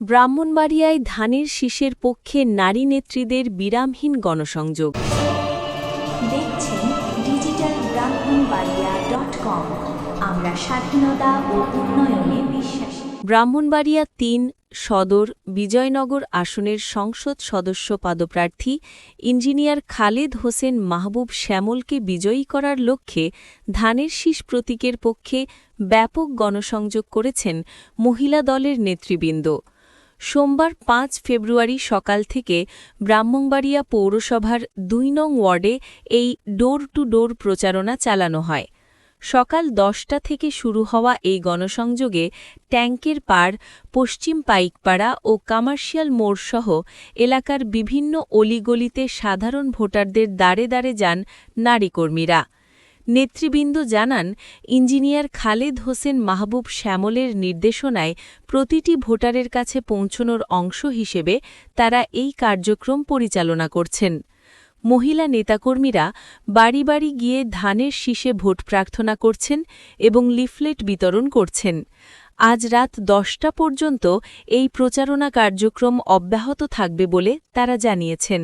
ব্রাহ্মণবাড়িয়ায় ধানের শীষের পক্ষে নারী নেত্রীদের বিরামহীন গণসংযোগ। দেখছেন ডিজিটাল ব্রাহ্মণবাড়িয়া.com। আমরা স্বাধীনতা ও উন্নয়নে বিশ্বাসী। ব্রাহ্মণবাড়িয়া ৩ সদর বিজয়নগর আসনের সংসদ সদস্য পদপ্রার্থী ইঞ্জিনিয়ার খালেদ হোসেন মাহবুব শ্যামলকে বিজয়ী করার লক্ষ্যে ধানের শীষ প্রতীকের পক্ষে ব্যাপক গণসংযোগ করেছেন মহিলা দলের নেতৃবৃন্দ। সোমবার ৫ ফেব্রুয়ারি সকাল থেকে ব্রাহ্মণবাড়িয়া পৌরসভার ২ নং ওয়ার্ডে এই ডোর টু ডোর প্রচারণা চালানো হয়। সকাল ১০টা থেকে শুরু হওয়া এই গণসংযোগে ট্যাঙ্কের পাড়, পশ্চিম পাইকপাড়া ও কমার্শিয়াল মোড়সহ এলাকার বিভিন্ন অলিগলিতে সাধারণ ভোটারদের দাঁড়ে দাঁড়ে যান নারীকর্মীরা। নেতৃবৃন্দ জানান, ইঞ্জিনিয়ার খালেদ হোসেন মাহবুব শ্যামলের নির্দেশনায় প্রতিটি ভোটারের কাছে পৌঁছনোর অংশ হিসেবে তারা এই কার্যক্রম পরিচালনা করছেন। মহিলা নেতাকর্মীরা বাড়ি বাড়ি গিয়ে ধানের শীষে ভোট প্রার্থনা করছেন এবং লিফলেট বিতরণ করছেন। আজ রাত ১০টা পর্যন্ত এই প্রচারণা কার্যক্রম অব্যাহত থাকবে বলে তারা জানিয়েছেন।